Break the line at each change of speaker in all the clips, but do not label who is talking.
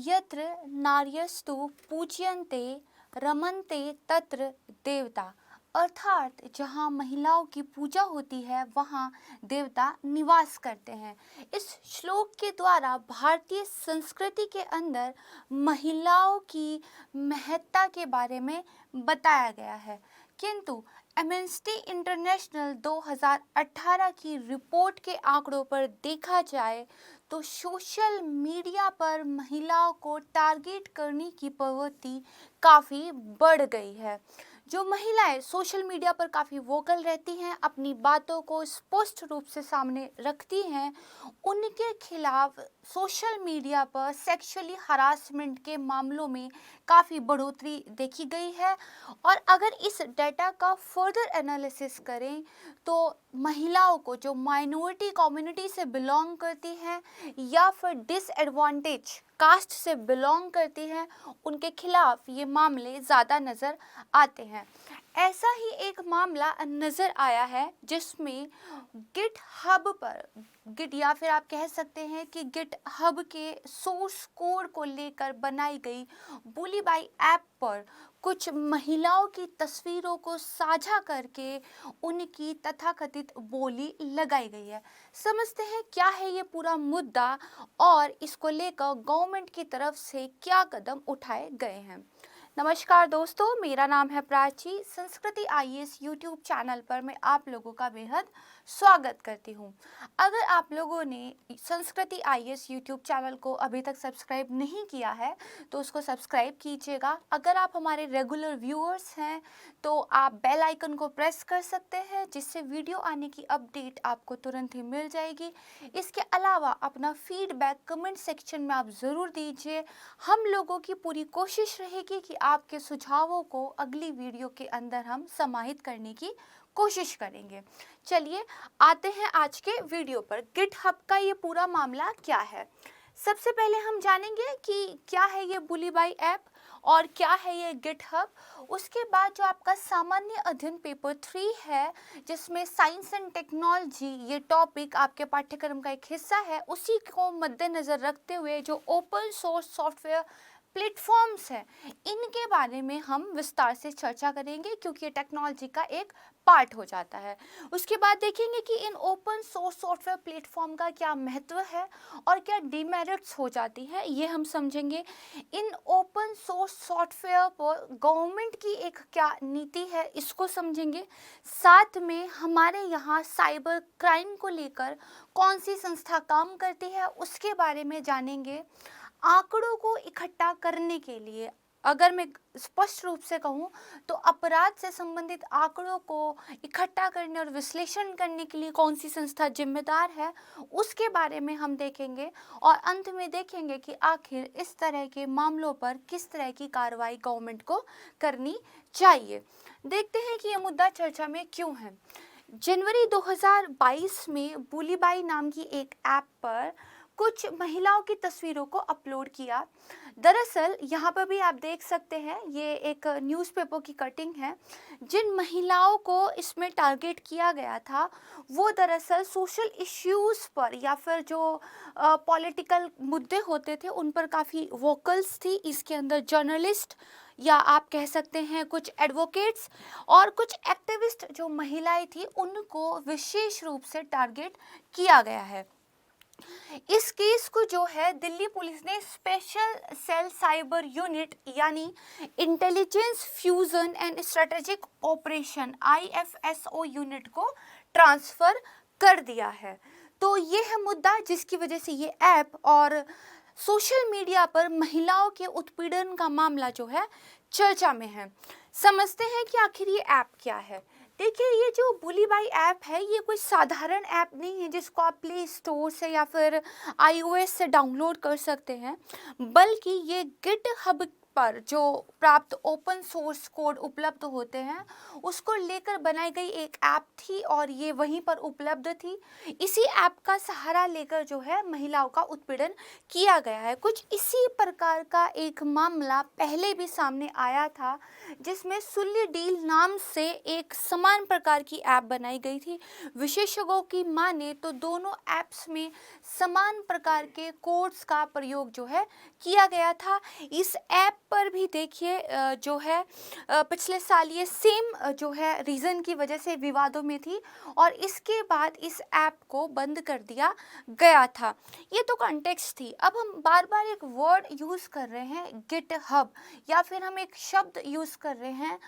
यत्र नार्यस्तु पूज्यन्ते रमन्ते तत्र देवता, अर्थात जहाँ महिलाओं की पूजा होती है वहाँ देवता निवास करते हैं। इस श्लोक के द्वारा भारतीय संस्कृति के अंदर महिलाओं की महत्ता के बारे में बताया गया है। किंतु एमनेस्टी इंटरनेशनल 2018 की रिपोर्ट के आंकड़ों पर देखा जाए तो सोशल मीडिया पर महिलाओं को टारगेट करने की प्रवृत्ति काफ़ी बढ़ गई है। जो महिलाएं सोशल मीडिया पर काफ़ी वोकल रहती हैं, अपनी बातों को स्पष्ट रूप से सामने रखती हैं, उनके खिलाफ सोशल मीडिया पर सेक्सुअली हरासमेंट के मामलों में काफ़ी बढ़ोतरी देखी गई है। और अगर इस डेटा का फर्दर एनालिसिस करें तो महिलाओं को जो माइनॉरिटी कम्युनिटी से बिलोंग करती हैं या फिर डिसएडवांटेज कास्ट से बिलोंग करती हैं, उनके खिलाफ ये मामले ज़्यादा नज़र आते हैं। ऐसा ही एक मामला नज़र आया है जिसमें गिट हब पर, गिट या फिर आप कह सकते हैं कि गिट हब के सोर्स कोड को लेकर बनाई गई बुली बाई ऐप पर कुछ महिलाओं की तस्वीरों को साझा करके उनकी तथाकथित बोली लगाई गई है। समझते हैं क्या है ये पूरा मुद्दा और इसको लेकर गवर्नमेंट की तरफ से क्या कदम उठाए गए हैं। नमस्कार दोस्तों, मेरा नाम है प्राची। संस्कृति आईएएस यूट्यूब चैनल पर मैं आप लोगों का बेहद स्वागत करती हूँ। अगर आप लोगों ने संस्कृति आईएएस यूट्यूब चैनल को अभी तक सब्सक्राइब नहीं किया है तो उसको सब्सक्राइब कीजिएगा। अगर आप हमारे रेगुलर व्यूअर्स हैं तो आप बेल आइकन को प्रेस कर सकते हैं, जिससे वीडियो आने की अपडेट आपको तुरंत ही मिल जाएगी। इसके अलावा अपना फीडबैक कमेंट सेक्शन में आप ज़रूर दीजिए। हम लोगों की पूरी कोशिश रहेगी कि आपके सुझावों को अगली वीडियो के अंदर हम समाहित करने की कोशिश करेंगे। चलिए आते हैं आज के वीडियो पर। गिट हब का ये पूरा मामला क्या है। सबसे पहले हम जानेंगे कि क्या है ये बुली बाई ऐप और क्या है ये गिट हब। उसके बाद जो आपका सामान्य अध्ययन पेपर 3 है, जिसमें साइंस एंड टेक्नोलॉजी ये टॉपिक आपके पाठ्यक्रम का एक हिस्सा है, उसी को मद्देनज़र रखते हुए जो ओपन सोर्स सॉफ्टवेयर प्लेटफॉर्म्स हैं इनके बारे में हम विस्तार से चर्चा करेंगे, क्योंकि ये टेक्नोलॉजी का एक पार्ट हो जाता है। उसके बाद देखेंगे कि in open source software platform का क्या महत्व है और क्या डिमेरिट्स हो जाती है, ये हम समझेंगे। इन ओपन सोर्स सॉफ्टवेयर पर गवर्नमेंट की एक क्या नीति है, इसको समझेंगे। साथ में हमारे यहाँ साइबर क्राइम को लेकर कौन सी संस्था काम करती है उसके बारे में जानेंगे। आंकड़ों को इकट्ठा करने के लिए, अगर मैं स्पष्ट रूप से कहूँ तो अपराध से संबंधित आंकड़ों को इकट्ठा करने और विश्लेषण करने के लिए कौन सी संस्था जिम्मेदार है, उसके बारे में हम देखेंगे। और अंत में देखेंगे कि आखिर इस तरह के मामलों पर किस तरह की कार्रवाई गवर्नमेंट को करनी चाहिए। देखते हैं कि ये मुद्दा चर्चा में क्यों है। जनवरी 2022 में बुली बाई नाम की एक ऐप पर कुछ महिलाओं की तस्वीरों को अपलोड किया। दरअसल यहाँ पर भी आप देख सकते हैं, ये एक न्यूज़पेपर की कटिंग है। जिन महिलाओं को इसमें टारगेट किया गया था वो दरअसल सोशल इश्यूज़ पर या फिर जो पॉलिटिकल मुद्दे होते थे उन पर काफ़ी वोकल्स थी। इसके अंदर जर्नलिस्ट या आप कह सकते हैं कुछ एडवोकेट्स और कुछ एक्टिविस्ट जो महिलाएं थी उनको विशेष रूप से टारगेट किया गया है। इस केस को जो है दिल्ली पुलिस ने स्पेशल सेल साइबर यूनिट यानी intelligence fusion and strategic operation IFSO unit को ट्रांसफ़र कर दिया है। तो ये है मुद्दा जिसकी वजह से ये ऐप और सोशल मीडिया पर महिलाओं के उत्पीड़न का मामला जो है चर्चा में है। समझते हैं कि आखिर ये ऐप क्या है। देखिए, ये जो बुली बाई ऐप है ये कोई साधारण ऐप नहीं है जिसको आप प्ले स्टोर से या फिर iOS से डाउनलोड कर सकते हैं, बल्कि ये गिट हब पर जो प्राप्त ओपन सोर्स कोड उपलब्ध होते हैं उसको लेकर बनाई गई एक ऐप थी और ये वहीं पर उपलब्ध थी। इसी ऐप का सहारा लेकर जो है महिलाओं का उत्पीड़न किया गया है। कुछ इसी प्रकार का एक मामला पहले भी सामने आया था, जिसमें सुल्ली डील नाम से एक समान प्रकार की ऐप बनाई गई थी। विशेषज्ञों की माने तो दोनों ऐप्स में समान प्रकार के कोड्स का प्रयोग जो है किया गया था। इस ऐप पर भी देखिए जो है पिछले साल ये सेम जो है रीज़न की वजह से विवादों में थी और इसके बाद इस ऐप को बंद कर दिया गया था। ये तो कॉन्टेक्स्ट थी। अब हम बार बार एक वर्ड यूज़ कर रहे हैं गिटहब, या फिर हम एक शब्द यूज़ कर रहे हैं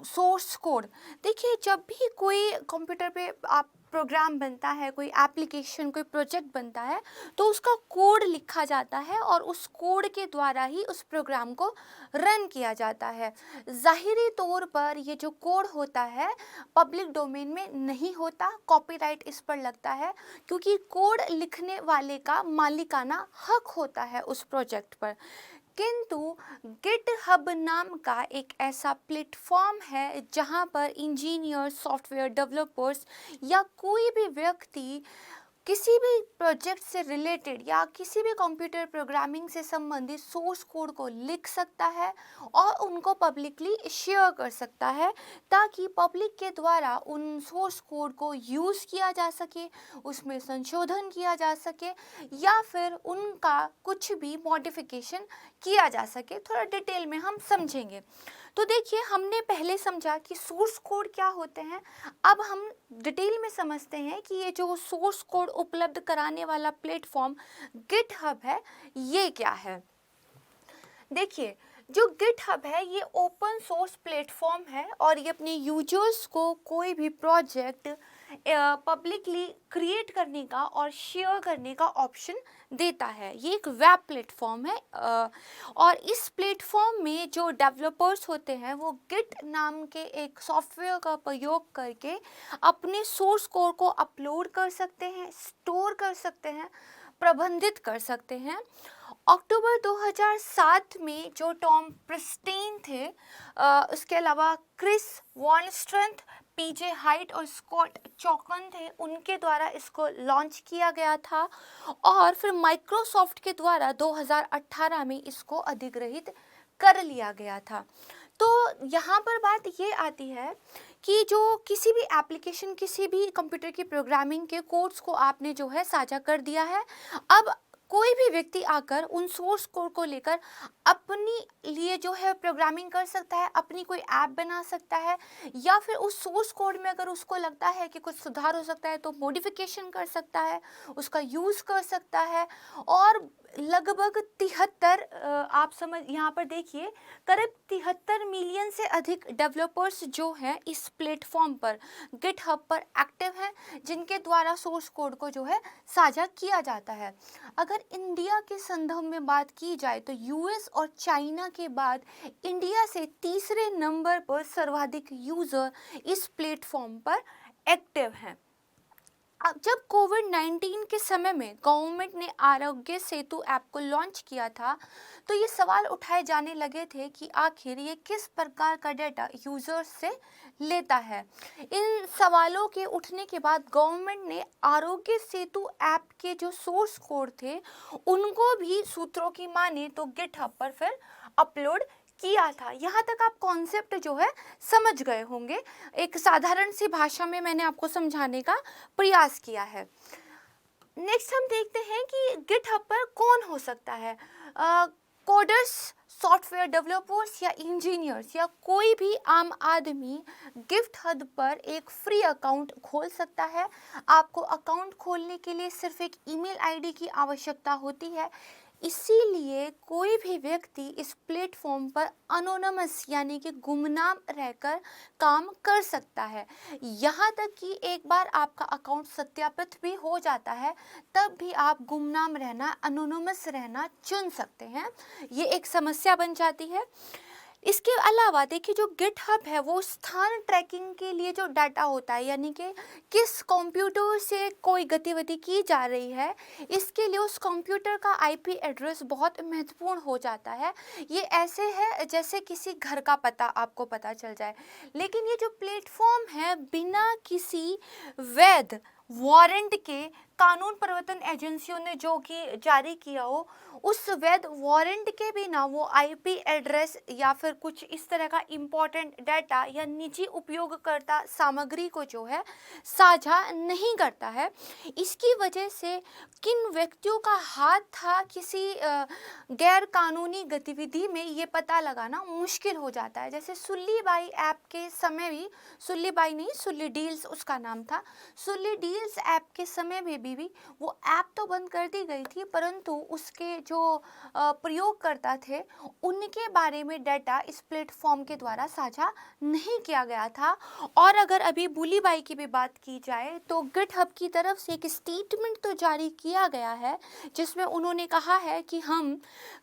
सोर्स कोड। देखिए, जब भी कोई कंप्यूटर पे आप प्रोग्राम बनता है, कोई एप्लीकेशन, कोई प्रोजेक्ट बनता है, तो उसका कोड लिखा जाता है और उस कोड के द्वारा ही उस प्रोग्राम को रन किया जाता है। ज़ाहिरी तौर पर ये जो कोड होता है पब्लिक डोमेन में नहीं होता, कॉपीराइट इस पर लगता है, क्योंकि कोड लिखने वाले का मालिकाना हक होता है उस प्रोजेक्ट पर। किंतु गिटहब नाम का एक ऐसा प्लेटफॉर्म है जहां पर इंजीनियर, सॉफ्टवेयर डेवलपर्स या कोई भी व्यक्ति किसी भी प्रोजेक्ट से रिलेटेड या किसी भी कंप्यूटर प्रोग्रामिंग से संबंधित सोर्स कोड को लिख सकता है और उनको पब्लिकली शेयर कर सकता है, ताकि पब्लिक के द्वारा उन सोर्स कोड को यूज़ किया जा सके, उसमें संशोधन किया जा सके या फिर उनका कुछ भी मॉडिफिकेशन किया जा सके। थोड़ा डिटेल में हम समझेंगे। तो देखिए, हमने पहले समझा कि सोर्स कोड क्या होते हैं। अब हम डिटेल में समझते हैं कि ये जो सोर्स कोड उपलब्ध कराने वाला प्लेटफॉर्म गिटहब है, ये क्या है। देखिए, जो गिटहब है ये ओपन सोर्स प्लेटफॉर्म है और ये अपने यूजर्स को कोई भी प्रोजेक्ट पब्लिकली क्रिएट करने का और शेयर करने का ऑप्शन देता है। ये एक वेब प्लेटफॉर्म है और इस प्लेटफॉर्म में जो डेवलपर्स होते हैं वो गिट नाम के एक सॉफ्टवेयर का प्रयोग करके अपने सोर्स कोड को अपलोड कर सकते हैं, स्टोर कर सकते हैं, प्रबंधित कर सकते हैं। अक्टूबर 2007 में जो टॉम प्रिस्टेन थे, उसके अलावा क्रिस वॉनस्ट्रेंथ, पीजे हाइट और स्कॉट चौकन थे, उनके द्वारा इसको लॉन्च किया गया था और फिर माइक्रोसॉफ्ट के द्वारा 2018 में इसको अधिग्रहित कर लिया गया था। तो यहाँ पर बात ये आती है कि जो किसी भी एप्लीकेशन, किसी भी कंप्यूटर की प्रोग्रामिंग के कोड्स को आपने जो है साझा कर दिया है, अब कोई भी व्यक्ति आकर उन सोर्स कोड को लेकर अपनी लिए जो है प्रोग्रामिंग कर सकता है, अपनी कोई ऐप बना सकता है, या फिर उस सोर्स कोड में अगर उसको लगता है कि कुछ सुधार हो सकता है तो मॉडिफिकेशन कर सकता है, उसका यूज़ कर सकता है। और लगभग 73 आप समझ यहाँ पर देखिए, करीब 73 मिलियन से अधिक डेवलपर्स जो हैं इस प्लेटफॉर्म पर गिटहब पर एक्टिव हैं, जिनके द्वारा सोर्स कोड को जो है साझा किया जाता है। अगर इंडिया के संदर्भ में बात की जाए तो यूएस और चाइना के बाद इंडिया से तीसरे नंबर पर सर्वाधिक यूज़र इस प्लेटफॉर्म पर एक्टिव हैं। अब जब कोविड-19 के समय में गवर्नमेंट ने आरोग्य सेतु ऐप को लॉन्च किया था, तो ये सवाल उठाए जाने लगे थे कि आखिर ये किस प्रकार का डेटा यूजर्स से लेता है। इन सवालों के उठने के बाद गवर्नमेंट ने आरोग्य सेतु ऐप के जो सोर्स कोड थे उनको भी सूत्रों की माने तो गिटहब पर फिर अपलोड किया था। यहाँ तक आप कॉन्सेप्ट जो है समझ गए होंगे। एक साधारण सी भाषा में मैंने आपको समझाने का प्रयास किया है। नेक्स्ट हम देखते हैं कि गिटहब पर कौन हो सकता है। कोडर्स, सॉफ्टवेयर डेवलपर्स या इंजीनियर्स या कोई भी आम आदमी गिटहब पर एक फ्री अकाउंट खोल सकता है। आपको अकाउंट खोलने के लिए सिर्फ एक ईमेल आईडी की आवश्यकता होती है। इसीलिए कोई भी व्यक्ति इस प्लेटफॉर्म पर अनोनमस यानी कि गुमनाम रहकर काम कर सकता है। यहाँ तक कि एक बार आपका अकाउंट सत्यापित भी हो जाता है, तब भी आप गुमनाम रहना, अनोनमस रहना चुन सकते हैं। ये एक समस्या बन जाती है। इसके अलावा देखिए जो गिटहब है वो स्थान ट्रैकिंग के लिए जो डाटा होता है, यानी कि किस कंप्यूटर से कोई गतिविधि की जा रही है, इसके लिए उस कंप्यूटर का आईपी एड्रेस बहुत महत्वपूर्ण हो जाता है। ये ऐसे है जैसे किसी घर का पता आपको पता चल जाए। लेकिन ये जो प्लेटफॉर्म है बिना किसी वैध वारंट के कानून प्रवर्तन एजेंसियों ने जो कि जारी किया हो, उस वैध वारंट के बिना वो आईपी एड्रेस या फिर कुछ इस तरह का इम्पोर्टेंट डाटा या निजी उपयोगकर्ता सामग्री को जो है साझा नहीं करता है। इसकी वजह से किन व्यक्तियों का हाथ था किसी गैर कानूनी गतिविधि में, ये पता लगाना मुश्किल हो जाता है। जैसे सुल्ली बाई ऐप के समय भी, सुल्ली बाई नहीं सुल्ली डील्स उसका नाम था, सुल्ली डील्स ऐप के समय में भी वो ऐप तो बंद कर दी गई थी, परंतु उसके जो प्रयोगकर्ता थे उनके बारे में डाटा इस प्लेटफॉर्म के द्वारा साझा नहीं किया गया था। और अगर अभी बुली बाई की भी बात की जाए तो गिटहब की तरफ से एक स्टेटमेंट तो जारी किया गया है जिसमें उन्होंने कहा है कि हम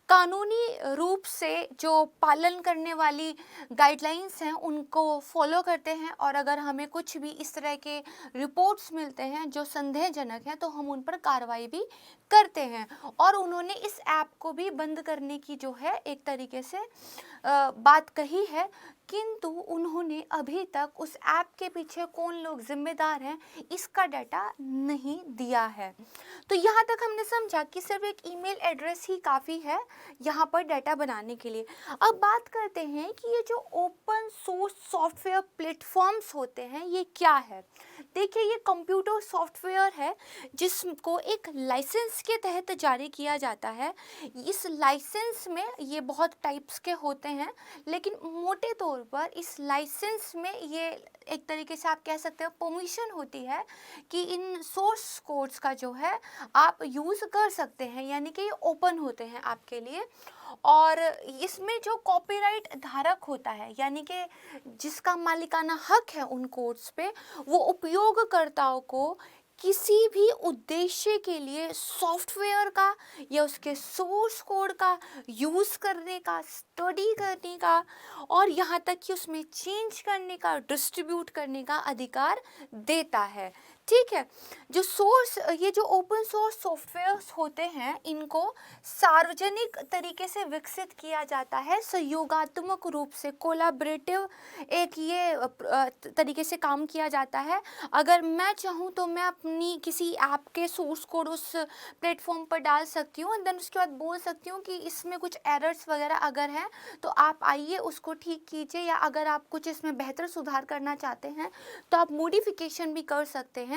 कानूनी रूप से जो पालन करने वाली गाइडलाइंस हैं उनको फॉलो करते हैं, और अगर हमें कुछ भी इस तरह के रिपोर्ट्स मिलते हैं जो संदेहजनक हैं तो हम उन पर कार्रवाई भी करते हैं। और उन्होंने इस ऐप को भी बंद करने की जो है एक तरीके से बात कही है, किंतु उन्होंने अभी तक उस ऐप के पीछे कौन लोग जिम्मेदार हैं इसका डाटा नहीं दिया है। तो यहाँ तक हमने समझा कि सिर्फ एक ईमेल एड्रेस ही काफ़ी है यहाँ पर डाटा बनाने के लिए। अब बात करते हैं कि ये जो ओपन सोर्स सॉफ्टवेयर प्लेटफॉर्म्स होते हैं ये क्या है। देखिए ये कंप्यूटर सॉफ्टवेयर है जिसको एक लाइसेंस के तहत जारी किया जाता है। इस लाइसेंस में ये बहुत टाइप्स के होते हैं, लेकिन मोटे तौर पर इस लाइसेंस में ये एक तरीके से आप कह सकते हो परमिशन होती है कि इन सोर्स कोड्स का जो है आप यूज़ कर सकते हैं, यानी कि ये ओपन होते हैं आपके लिए। और इसमें जो कॉपीराइट धारक होता है, यानी कि जिसका मालिकाना हक है उन कोड्स पे, वो उपयोगकर्ताओं को किसी भी उद्देश्य के लिए सॉफ्टवेयर का या उसके सोर्स कोड का यूज़ करने का, स्टडी करने का और यहाँ तक कि उसमें चेंज करने का, डिस्ट्रीब्यूट करने का अधिकार देता है। ठीक है, जो सोर्स, ये जो ओपन सोर्स सॉफ्टवेयर्स होते हैं इनको सार्वजनिक तरीके से विकसित किया जाता है, सहयोगात्मक रूप से कोलैबोरेटिव एक ये तरीके से काम किया जाता है। अगर मैं चाहूँ तो मैं अपनी किसी ऐप के सोर्स कोड उस प्लेटफॉर्म पर डाल सकती हूँ, एंड देन उसके बाद बोल सकती हूँ कि इसमें कुछ एरर्स वगैरह अगर हैं तो आप आइए उसको ठीक कीजिए, या अगर आप कुछ इसमें बेहतर सुधार करना चाहते हैं तो आप मॉडिफिकेशन भी कर सकते हैं।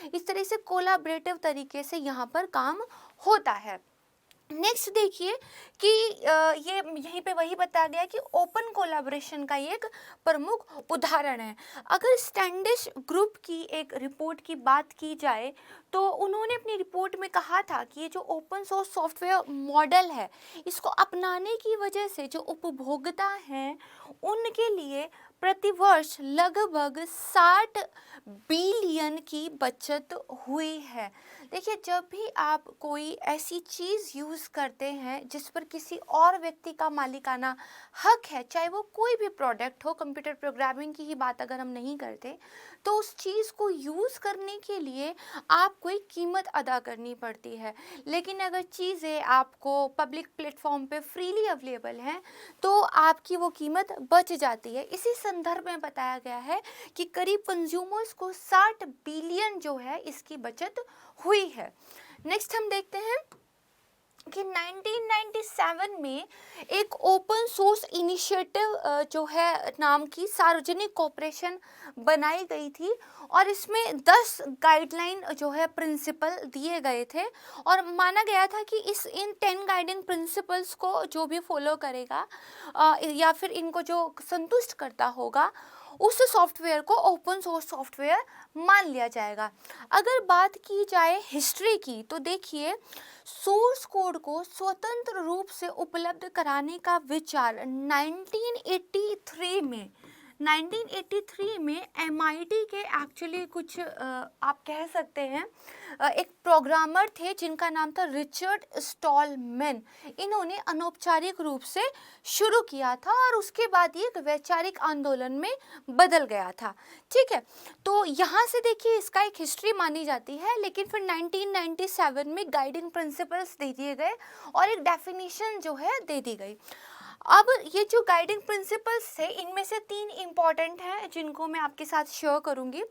इस तरह से कोलैबोरेटिव तरीके से यहाँ पर काम होता है। नेक्स्ट देखिए कि ये यहीं पे वही बताया गया कि ओपन कोलैबोरेशन का ये एक प्रमुख उदाहरण है। अगर स्टैंडिश ग्रुप की एक रिपोर्ट की बात की जाए तो उन्होंने अपनी रिपोर्ट में कहा था कि ये जो ओपन सोर्स सॉफ्टवेयर मॉडल है इसको अपनाने की वजह से जो उपभोक्ता हैं उनके लिए प्रतिवर्ष लगभग 60 बिलियन की बचत हुई है। देखिए जब भी आप कोई ऐसी चीज़ यूज़ करते हैं जिस पर किसी और व्यक्ति का मालिकाना हक है, चाहे वो कोई भी प्रोडक्ट हो, कंप्यूटर प्रोग्रामिंग की ही बात अगर हम नहीं करते, तो उस चीज़ को यूज़ करने के लिए आपको एक कीमत अदा करनी पड़ती है। लेकिन अगर चीज़ें आपको पब्लिक प्लेटफॉर्म पे फ्रीली अवेलेबल हैं तो आपकी वो कीमत बच जाती है। इसी संदर्भ में बताया गया है कि करीब कंज्यूमर्स को 60 बिलियन जो है इसकी बचत हुई है। नेक्स्ट हम देखते हैं कि 1997 में एक ओपन सोर्स इनिशिएटिव जो है नाम की सार्वजनिक कॉर्पोरेशन बनाई गई थी, और इसमें 10 गाइडलाइन जो है प्रिंसिपल दिए गए थे, और माना गया था कि इन 10 गाइडिंग प्रिंसिपल्स को जो भी फॉलो करेगा या फिर इनको जो संतुष्ट करता होगा उस सॉफ्टवेयर को ओपन सोर्स सॉफ्टवेयर मान लिया जाएगा। अगर बात की जाए हिस्ट्री की तो देखिए सोर्स कोड को स्वतंत्र रूप से उपलब्ध कराने का विचार 1983 में 1983 में MIT के एक्चुअली कुछ आप कह सकते हैं एक प्रोग्रामर थे जिनका नाम था रिचर्ड स्टॉलमैन। इन्होंने अनौपचारिक रूप से शुरू किया था और उसके बाद ये एक वैचारिक आंदोलन में बदल गया था। ठीक है, तो यहाँ से देखिए इसका एक हिस्ट्री मानी जाती है, लेकिन फिर 1997 में गाइडिंग प्रिंसिपल्स दे दिए गए और एक डेफिनेशन जो है दे दी गई। अब ये जो गाइडिंग प्रिंसिपल्स थे इनमें से 3 इम्पॉर्टेंट हैं जिनको मैं आपके साथ शेयर करूंगी।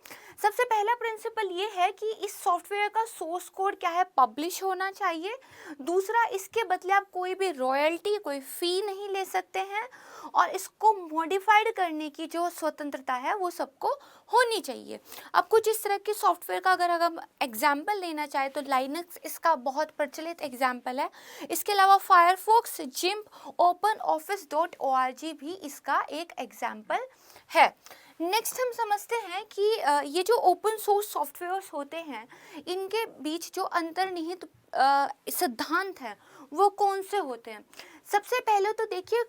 सबसे पहला प्रिंसिपल ये है कि इस सॉफ्टवेयर का सोर्स कोड क्या है, पब्लिश होना चाहिए। दूसरा, इसके बदले आप कोई भी रॉयल्टी, कोई फ़ी नहीं ले सकते हैं और इसको मॉडिफाइड करने की जो स्वतंत्रता है वो सबको होनी चाहिए। अब कुछ इस तरह के सॉफ्टवेयर का अगर हम एग्जाम्पल लेना चाहें तो लाइनक्स इसका बहुत प्रचलित एग्जाम्पल है। इसके अलावा फायरफॉक्स, जिम्प, OpenOffice.org भी इसका एक एग्जाम्पल है। नेक्स्ट हम समझते हैं कि ये जो ओपन सोर्स सॉफ्टवेयर्स होते हैं इनके बीच जो अंतर्निहित सिद्धांत हैं वो कौन से होते हैं। सबसे पहले तो देखिए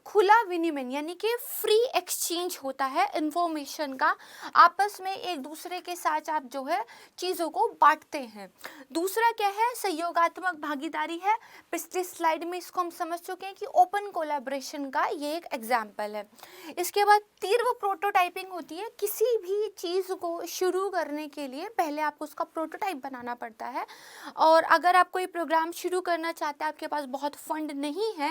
खुला विनिमय यानी कि फ्री एक्सचेंज होता है इंफॉर्मेशन का, आपस में एक दूसरे के साथ आप जो है चीज़ों को बांटते हैं। दूसरा क्या है, सहयोगात्मक भागीदारी है। पिछली स्लाइड में इसको हम समझ चुके हैं कि ओपन कोलैबोरेशन का ये एक एग्जाम्पल है। इसके बाद तीव्र प्रोटोटाइपिंग होती है। किसी भी चीज़ को शुरू करने के लिए पहले आपको उसका प्रोटोटाइप बनाना पड़ता है, और अगर आप कोई प्रोग्राम शुरू करना चाहते हैं, आपके पास बहुत फंड नहीं है,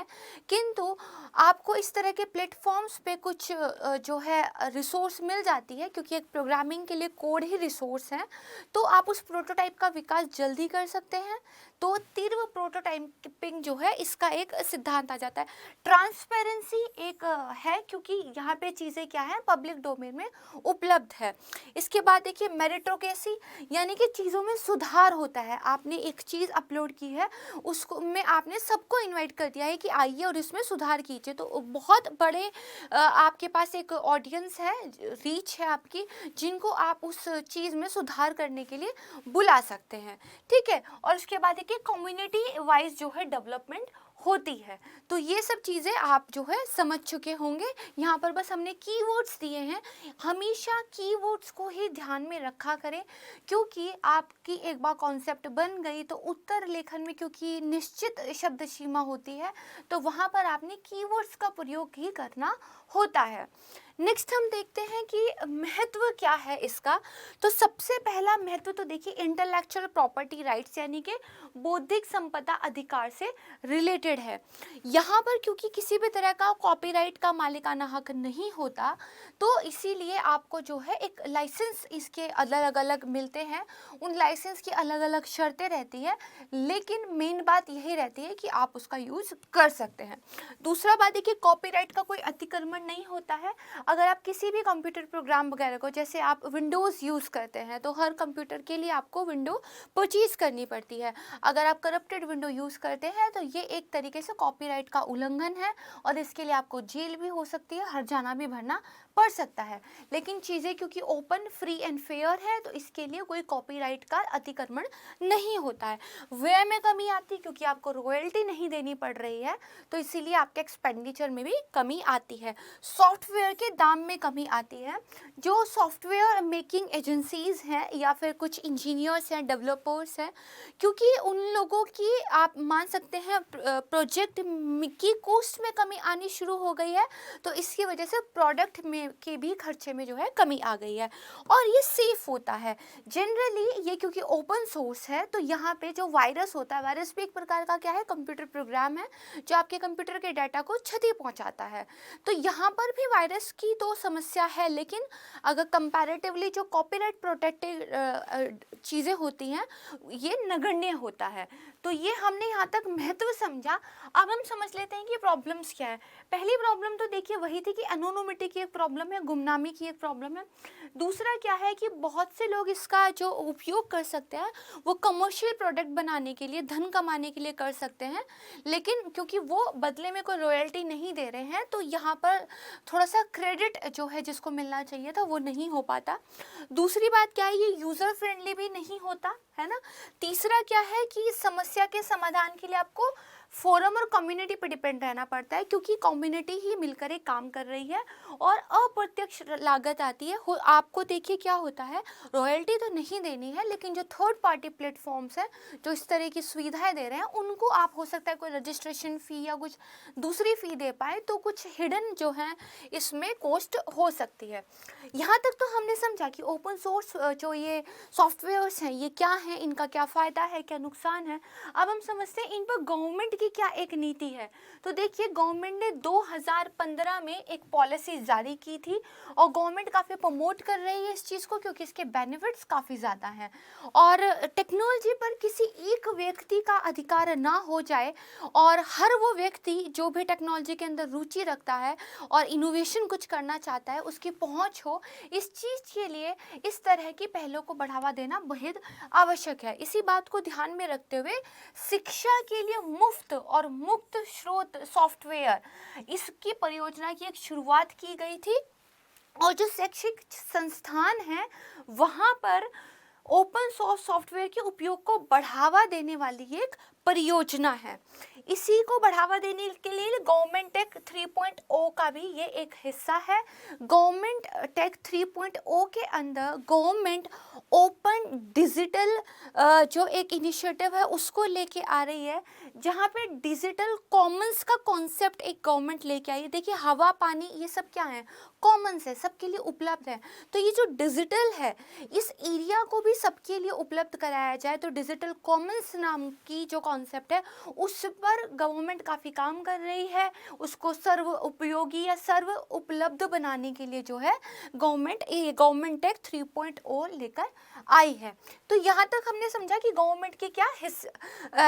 किंतु आपको इस तरह के प्लेटफॉर्म्स पे कुछ जो है रिसोर्स मिल जाती है, क्योंकि एक प्रोग्रामिंग के लिए कोड ही रिसोर्स है, तो आप उस प्रोटोटाइप का विकास जल्दी कर सकते हैं। तो तीव्र प्रोटोटाइपिंग जो है इसका एक सिद्धांत आ जाता है। ट्रांसपेरेंसी एक है, क्योंकि यहाँ पे चीज़ें क्या है, पब्लिक डोमेन में उपलब्ध है। इसके बाद देखिए मेरिटोक्रेसी, यानी कि चीज़ों में सुधार होता है। आपने एक चीज़ अपलोड की है, उसको में आपने सबको इनवाइट कर दिया है कि आइए और इसमें सुधार कीजिए, तो बहुत बड़े आपके पास एक ऑडियंस है, रीच है आपकी, जिनको आप उस चीज़ में सुधार करने के लिए बुला सकते हैं। ठीक है, और उसके बाद देखिए कम्युनिटी वाइज जो है डेवलपमेंट होती है। तो ये सब चीज़ें आप जो है समझ चुके होंगे। यहाँ पर बस हमने कीवर्ड्स दिए हैं, हमेशा कीवर्ड्स को ही ध्यान में रखा करें, क्योंकि आपकी एक बार कॉन्सेप्ट बन गई तो उत्तर लेखन में क्योंकि निश्चित शब्द सीमा होती है, तो वहाँ पर आपने कीवर्ड्स का प्रयोग ही करना होता है। नेक्स्ट हम देखते हैं कि महत्व क्या है इसका। तो सबसे पहला महत्व तो देखिए इंटेलेक्चुअल प्रॉपर्टी राइट्स यानी कि बौद्धिक संपदा अधिकार से रिलेटेड है। यहाँ पर क्योंकि किसी भी तरह का कॉपीराइट का मालिकाना हक नहीं होता, तो इसीलिए आपको जो है एक लाइसेंस इसके अलग अलग मिलते हैं। उन लाइसेंस की अलग अलग शर्तें रहती है, लेकिन मेन बात यही रहती है कि आप उसका यूज़ कर सकते हैं। दूसरा बात देखिए कॉपीराइट का कोई अतिक्रमण नहीं होता है। अगर आप किसी भी कंप्यूटर प्रोग्राम वगैरह को, जैसे आप विंडोज़ यूज़ करते हैं तो हर कंप्यूटर के लिए आपको विंडो परचेज़ करनी पड़ती है। अगर आप करप्टेड विंडो यूज़ करते हैं तो ये एक तरीके से कॉपीराइट का उल्लंघन है और इसके लिए आपको जेल भी हो सकती है, हर्जाना भी भरना पड़ सकता है। लेकिन चीज़ें क्योंकि ओपन, फ्री एंड फेयर है, तो इसके लिए कोई कॉपीराइट का अतिक्रमण नहीं होता है। व्यय में कमी आती है क्योंकि आपको रॉयल्टी नहीं देनी पड़ रही है, तो इसीलिए आपके एक्सपेंडिचर में भी कमी आती है। सॉफ्टवेयर के दाम में कमी आती है। जो सॉफ्टवेयर मेकिंग एजेंसीज हैं या फिर कुछ इंजीनियर्स हैं, डेवलपर्स हैं, क्योंकि उन लोगों की आप मान सकते हैं प्रोजेक्ट की कॉस्ट में कमी आनी शुरू हो गई है, तो इसकी वजह से प्रोडक्ट में के भी खर्चे में जो है कमी आ गई है और ये सेफ होता है। जनरली ये क्योंकि ओपन सोर्स है, तो यहाँ पे जो वायरस होता है, वायरस भी एक प्रकार का क्या है, कंप्यूटर प्रोग्राम है जो आपके कंप्यूटर के डाटा को क्षति पहुँचाता है। तो यहाँ पर भी वायरस की तो समस्या है, लेकिन अगर कंपैरेटिवली जो कॉपीराइट प्रोटेक्टेड चीज़ें होती हैं ये नगण्य होता है। तो ये हमने यहाँ तक महत्व समझा। अब हम समझ लेते हैं कि प्रॉब्लम्स क्या है। पहली प्रॉब्लम तो देखिए वही थी कि एनोनिमिटी की एक प्रॉब्लम है, गुमनामी की एक प्रॉब्लम है। दूसरा क्या है कि बहुत से लोग इसका जो उपयोग कर सकते हैं वो कमर्शियल प्रोडक्ट बनाने के लिए, धन कमाने के लिए कर सकते हैं, लेकिन क्योंकि वो बदले में कोई रॉयल्टी नहीं दे रहे हैं, तो यहाँ पर थोड़ा सा क्रेडिट जो है जिसको मिलना चाहिए था वो नहीं हो पाता। दूसरी बात क्या है, ये यूज़र फ्रेंडली भी नहीं होता है ना। तीसरा क्या है कि समस्या के समाधान के लिए आपको फोरम और कम्युनिटी पे डिपेंड रहना पड़ता है, क्योंकि कम्युनिटी ही मिलकर एक काम कर रही है और अप्रत्यक्ष लागत आती है। आपको देखिए क्या होता है, रॉयल्टी तो नहीं देनी है, लेकिन जो थर्ड पार्टी प्लेटफॉर्म्स हैं जो इस तरह की सुविधाएं दे रहे हैं, उनको आप हो सकता है कोई रजिस्ट्रेशन फ़ी या कुछ दूसरी फ़ी दे पाए, तो कुछ हिडन जो है इसमें कॉस्ट हो सकती है। यहाँ तक तो हमने समझा कि ओपन सोर्स जो ये सॉफ्टवेयर्स हैं ये क्या हैं, इनका क्या फ़ायदा है, क्या नुकसान है। अब हम समझते हैं इन पर गवर्नमेंट की क्या एक नीति है। तो देखिए, गवर्नमेंट ने 2015 में एक पॉलिसी जारी की थी और गवर्नमेंट काफ़ी प्रमोट कर रही है इस चीज़ को, क्योंकि इसके बेनिफिट्स काफ़ी ज़्यादा हैं। और टेक्नोलॉजी पर किसी एक व्यक्ति का अधिकार ना हो जाए और हर वो व्यक्ति जो भी टेक्नोलॉजी के अंदर रुचि रखता है और इनोवेशन कुछ करना चाहता है, उसकी पहुंच हो, इस चीज़ के लिए इस तरह की पहलों को बढ़ावा देना बेहद आवश्यक है। इसी बात को ध्यान में रखते हुए शिक्षा के लिए मुफ्त और मुक्त स्रोत सॉफ्टवेयर, इसकी परियोजना की एक शुरुआत की गई थी और जो शैक्षिक संस्थान हैं वहाँ पर ओपन सोर्स सॉफ्टवेयर के उपयोग को बढ़ावा देने वाली एक परियोजना है। इसी को बढ़ावा देने के लिए गवर्नमेंट टेक 3.0 का भी ये एक हिस्सा है। गवर्नमेंट टेक 3.0 के अंदर गवर्नमेंट ओपन डिजिटल जो एक इनिशिएटिव है उसको लेके आ रही है, जहाँ पे डिजिटल कॉमन्स का कॉन्सेप्ट एक गवर्नमेंट लेके आई है। देखिए, हवा पानी ये सब क्या है, कॉमन्स है, सबके लिए उपलब्ध है। तो ये जो डिजिटल है, इस एरिया को भी सबके लिए उपलब्ध कराया जाए। तो डिजिटल कॉमन्स नाम की जो कॉन्सेप्ट है उस पर गवर्नमेंट काफ़ी काम कर रही है। उसको सर्व उपयोगी या सर्व उपलब्ध बनाने के लिए जो है गवर्नमेंट टेक 3.0 लेकर आई है। तो यहाँ तक हमने समझा कि गवर्नमेंट की क्या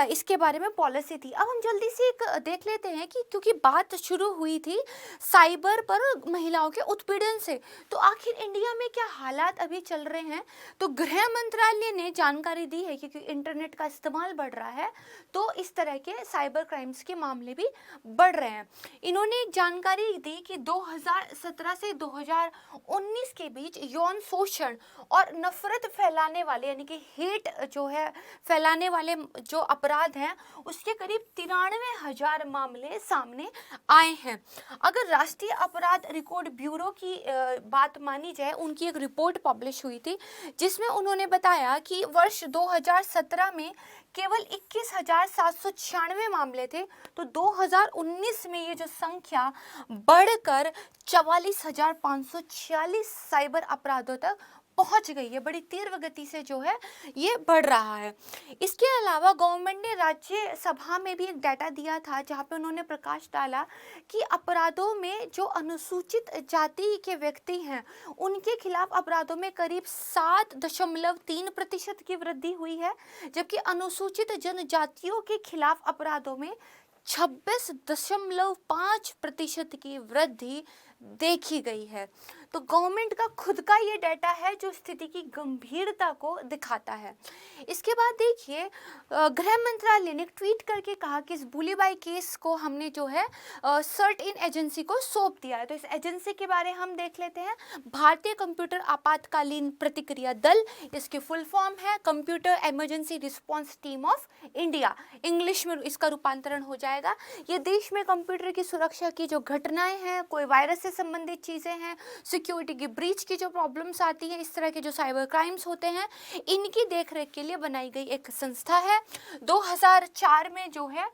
इसके बारे में पॉलिसी थी। अब हम जल्दी से एक देख लेते हैं कि क्योंकि बात शुरू हुई थी साइबर पर महिलाओं के उत्पीड़न से, तो आखिर इंडिया में क्या हालात अभी चल रहे हैं। तो गृह मंत्रालय ने जानकारी दी है कि क्योंकि इंटरनेट का इस्तेमाल बढ़ रहा है तो इस तरह के साइबर क्राइम्स के मामले भी बढ़ रहे हैं। इन्होंने एक जानकारी दी कि 2017 से 2019 के बीच यौन शोषण और नफरत फैलाने वाले यानी कि हेट जो है फैलाने वाले जो अपराध हैं उसके करीब 93,000 मामले सामने आए हैं। अगर राष्ट्रीय अपराध रिकॉर्ड ब्यूरो की बात मानी जाए, उनकी एक रिपोर्ट पब्लिश हुई थी जिसमें उन्होंने बताया कि वर्ष 2017 में केवल 21,796 मामले थे, तो 2019 में ये जो संख्या बढ़कर 44,546 साइबर अपराधों तक पहुंच गई है। बड़ी तीव्र गति से जो है ये बढ़ रहा है। इसके अलावा गवर्नमेंट ने राज्य सभा में भी एक डाटा दिया था जहां पे उन्होंने प्रकाश डाला कि अपराधों में जो अनुसूचित जाति के व्यक्ति हैं उनके खिलाफ अपराधों में करीब 7.3% की वृद्धि हुई है, जबकि अनुसूचित जनजातियों के खिलाफ अपराधों में 26.5% की वृद्धि देखी गई है। तो गवर्नमेंट का खुद का ये डाटा है जो स्थिति की गंभीरता को दिखाता है। इसके बाद देखिए, गृह मंत्रालय ने ट्वीट करके कहा कि इस बुलीबाई केस को हमने जो है सर्ट इन एजेंसी को सौंप दिया है। तो इस एजेंसी के बारे में हम देख लेते हैं। भारतीय कंप्यूटर आपातकालीन प्रतिक्रिया दल, इसकी फुल फॉर्म है computer emergency response team of India, English में इसका रूपांतरण हो जाएगा। ये देश में कंप्यूटर की सुरक्षा की जो घटनाएं हैं, कोई वायरस से संबंधित चीज़ें हैं, सिक्योरिटी की ब्रीच की जो प्रॉब्लम्स आती है, इस तरह के जो साइबर क्राइम्स होते हैं, इनकी देखरेख के लिए बनाई गई एक संस्था है। 2004 में जो है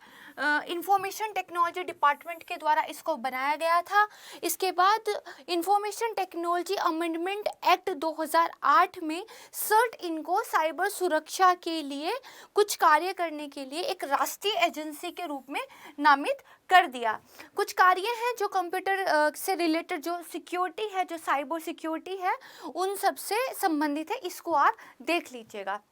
इंफॉर्मेशन टेक्नोलॉजी डिपार्टमेंट के द्वारा इसको बनाया गया था। इसके बाद इंफॉर्मेशन टेक्नोलॉजी अमेंडमेंट एक्ट 2008 में सर्ट इनको साइबर सुरक्षा के लिए कुछ कार्य करने के लिए एक राष्ट्रीय एजेंसी के रूप में नामित कर दिया। कुछ कार्य हैं जो कंप्यूटर से रिलेटेड जो सिक्योरिटी है, जो साइबर सिक्योरिटी है, उन सब से संबंधित है। इसको आप देख लीजिएगा।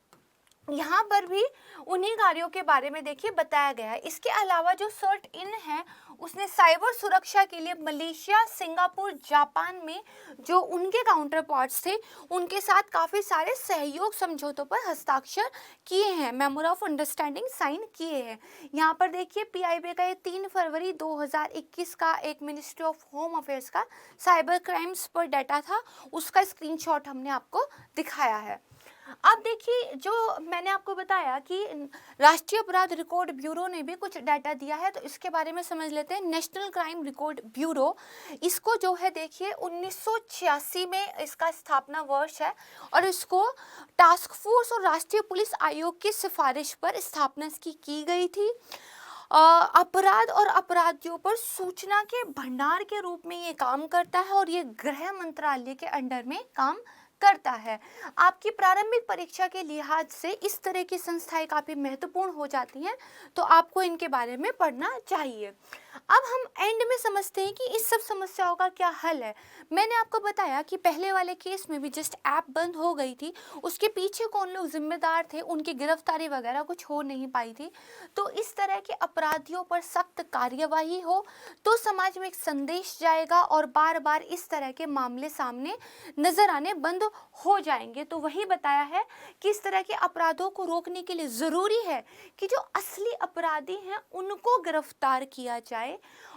यहाँ पर भी उन्हीं कार्यों के बारे में देखिए बताया गया है। इसके अलावा जो सर्ट इन है उसने साइबर सुरक्षा के लिए मलेशिया, सिंगापुर, जापान में जो उनके काउंटर पार्ट्स थे उनके साथ काफ़ी सारे सहयोग समझौतों पर हस्ताक्षर किए हैं, मेमोर ऑफ अंडरस्टैंडिंग साइन किए हैं। यहाँ पर देखिए PIB का ये 3 फरवरी 2021 का एक मिनिस्ट्री ऑफ होम अफेयर्स का साइबर क्राइम्स पर डाटा था, उसका स्क्रीनशॉट हमने आपको दिखाया है। अब देखिए, जो मैंने आपको बताया कि राष्ट्रीय अपराध रिकॉर्ड ब्यूरो ने भी कुछ डाटा दिया है, तो इसके बारे में समझ लेते हैं। नेशनल क्राइम रिकॉर्ड ब्यूरो, इसको जो है देखिए 1986 में इसका स्थापना वर्ष है, और इसको टास्क फोर्स और राष्ट्रीय पुलिस आयोग की सिफारिश पर स्थापना इसकी की गई थी। अपराध और अपराधियों पर सूचना के भंडार के रूप में ये काम करता है, और ये गृह मंत्रालय के अंडर में काम करता है। आपकी प्रारंभिक परीक्षा के लिहाज से इस तरह की संस्थाएं काफ़ी महत्वपूर्ण हो जाती हैं, तो आपको इनके बारे में पढ़ना चाहिए। अब हम एंड में समझते हैं कि इस सब समस्याओं का क्या हल है। मैंने आपको बताया कि पहले वाले केस में भी जस्ट ऐप बंद हो गई थी, उसके पीछे कौन लोग जिम्मेदार थे, उनकी गिरफ्तारी वगैरह कुछ हो नहीं पाई थी। तो इस तरह के अपराधियों पर सख्त कार्यवाही हो तो समाज में एक संदेश जाएगा, और बार बार इस तरह के मामले सामने नजर आने बंद हो जाएंगे। तो वही बताया है कि इस तरह के अपराधों को रोकने के लिए ज़रूरी है कि जो असली अपराधी हैं उनको गिरफ्तार किया जाए,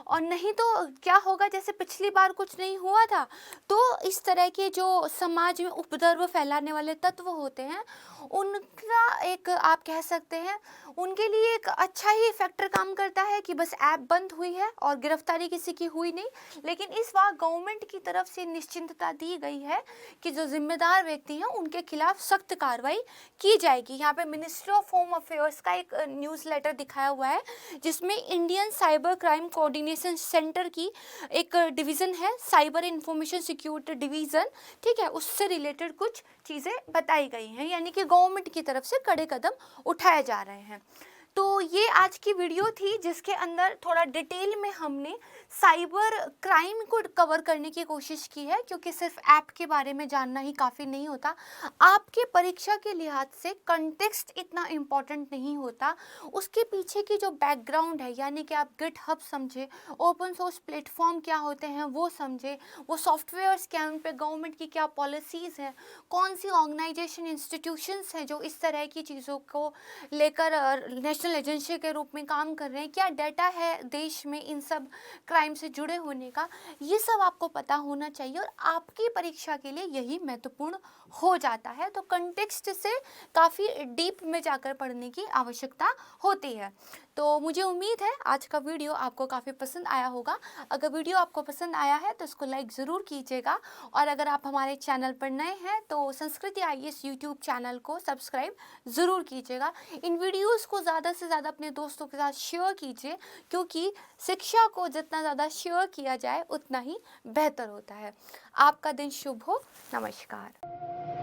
और नहीं तो क्या होगा, जैसे पिछली बार कुछ नहीं हुआ था, तो इस तरह के जो समाज में उपद्रव फैलाने वाले तत्व होते हैं, उनका एक, आप कह सकते हैं, उनके लिए एक अच्छा ही फैक्टर काम करता है कि बस ऐप बंद हुई है और गिरफ्तारी किसी की हुई नहीं। लेकिन इस बार गवर्नमेंट की तरफ से निश्चिंतता दी गई है कि जो जिम्मेदार व्यक्ति हैं उनके खिलाफ सख्त कार्रवाई की जाएगी। यहाँ पे मिनिस्ट्री ऑफ होम अफेयर्स का एक न्यूज़ लेटर दिखाया हुआ है, जिसमें Indian cyber crime coordination centre की एक डिवीज़न है, साइबर इंफॉर्मेशन सिक्योरिटी डिवीज़न, ठीक है, उससे रिलेटेड कुछ चीज़ें बताई गई हैं, यानी कि गवर्नमेंट की तरफ से कड़े कदम उठाए जा रहे हैं। तो ये आज की वीडियो थी, जिसके अंदर थोड़ा डिटेल में हमने साइबर क्राइम को कवर करने की कोशिश की है, क्योंकि सिर्फ ऐप के बारे में जानना ही काफ़ी नहीं होता। आपके परीक्षा के लिहाज से कंटेक्स्ट इतना इम्पॉर्टेंट नहीं होता, उसके पीछे की जो बैकग्राउंड है, यानी कि आप गिटहब समझे, ओपन सोर्स प्लेटफॉर्म क्या होते हैं वो समझे, वो सॉफ्टवेयर्स क्या हैं, उन पे गवर्नमेंट की क्या पॉलिसीज़ हैं, कौन सी ऑर्गेनाइजेशन इंस्टीट्यूशंस हैं जो इस तरह की चीज़ों को लेकर नेशनल एजेंसी के रूप में काम कर रहे हैं, क्या डाटा है देश में इन सब क्राइम से जुड़े होने का, ये सब आपको पता होना चाहिए, और आपकी परीक्षा के लिए यही महत्वपूर्ण हो जाता है। तो कंटेक्स्ट से काफ़ी डीप में जाकर पढ़ने की आवश्यकता होती है। तो मुझे उम्मीद है आज का वीडियो आपको काफ़ी पसंद आया होगा। अगर वीडियो आपको पसंद आया है तो इसको लाइक ज़रूर कीजिएगा, और अगर आप हमारे चैनल पर नए हैं तो संस्कृति IAS यूट्यूब चैनल को सब्सक्राइब ज़रूर कीजिएगा। इन वीडियोस को ज़्यादा से ज़्यादा अपने दोस्तों के साथ शेयर कीजिए, क्योंकि शिक्षा को जितना ज़्यादा शेयर किया जाए उतना ही बेहतर होता है। आपका दिन शुभ हो। नमस्कार।